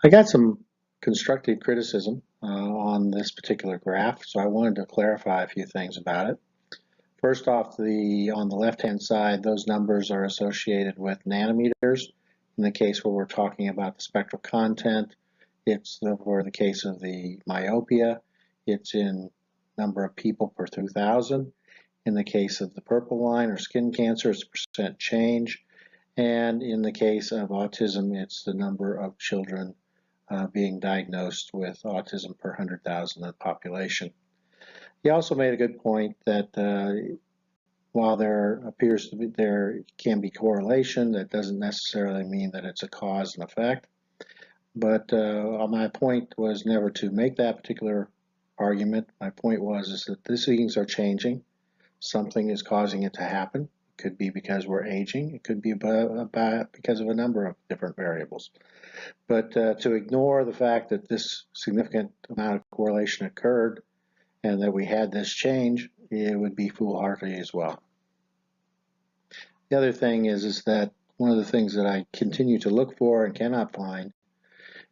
I got some constructive criticism on this particular graph, so I wanted to clarify a few things about it. First off, on the left-hand side, those numbers are associated with nanometers. In the case where we're talking about the spectral content, for the case of the myopia, it's in number of people per 2,000. In the case of the purple line or skin cancer, it's percent change. And in the case of autism, it's the number of children being diagnosed with autism per 100,000 of the population. He also made a good point that while there can be correlation, that doesn't necessarily mean that it's a cause and effect. But my point was never to make that particular argument. My point is that these things are changing. Something is causing it to happen. It could be because we're aging. It could be because of a number of different variables. But to ignore the fact that this significant amount of correlation occurred and that we had this change, it would be foolhardy as well. The other thing is that one of the things that I continue to look for and cannot find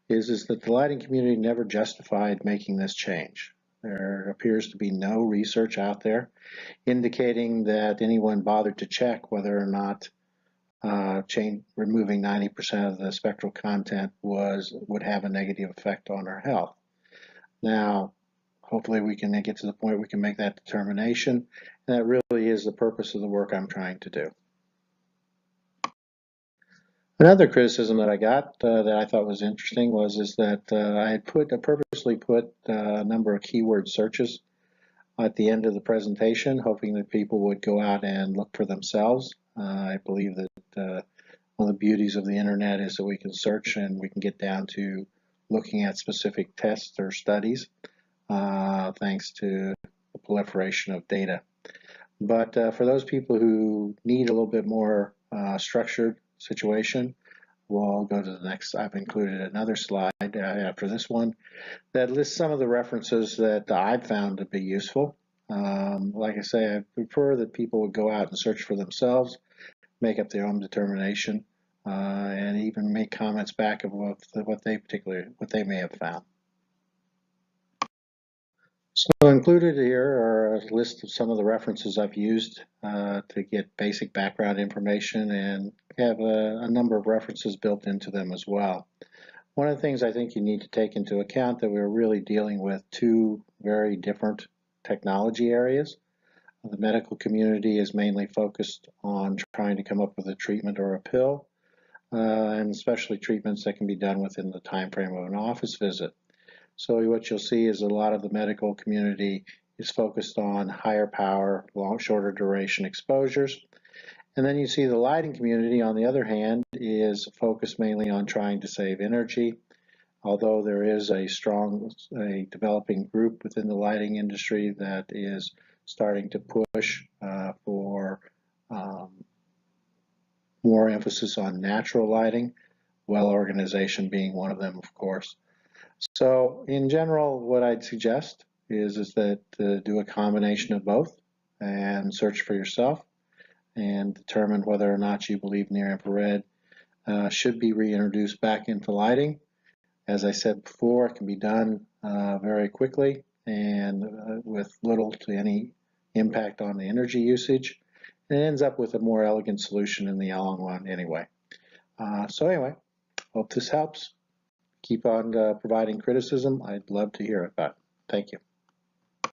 is that the lighting community never justified making this change. There appears to be no research out there indicating that anyone bothered to check whether or not removing 90% of the spectral content would have a negative effect on our health. Now, hopefully we can get to the point we can make that determination, and that really is the purpose of the work I'm trying to do. Another criticism that I got that I thought was interesting is that I had purposely put a number of keyword searches at the end of the presentation, hoping that people would go out and look for themselves. I believe that one of the beauties of the internet is that we can search and we can get down to looking at specific tests or studies thanks to the proliferation of data. But for those people who need a little bit more structured situation, we'll go to the next. I've included another slide after this one that lists some of the references that I've found to be useful. Like I say, I prefer that people would go out and search for themselves, make up their own determination, and even make comments back of what they may have found. So included here are a list of some of the references I've used to get basic background information, and have a number of references built into them as well. One of the things I think you need to take into account that we're really dealing with two very different technology areas. The medical community is mainly focused on trying to come up with a treatment or a pill, and especially treatments that can be done within the time frame of an office visit. So what you'll see is a lot of the medical community is focused on higher power, shorter duration exposures. And then you see the lighting community, on the other hand, is focused mainly on trying to save energy. Although there is a developing group within the lighting industry that is starting to push for more emphasis on natural lighting, well organization being one of them, of course. So in general, what I'd suggest is that do a combination of both and search for yourself and determine whether or not you believe near infrared should be reintroduced back into lighting. As I said before, it can be done very quickly and with little to any impact on the energy usage. And it ends up with a more elegant solution in the long run anyway. So anyway, hope this helps. Keep on providing criticism. I'd love to hear about it. Thank you.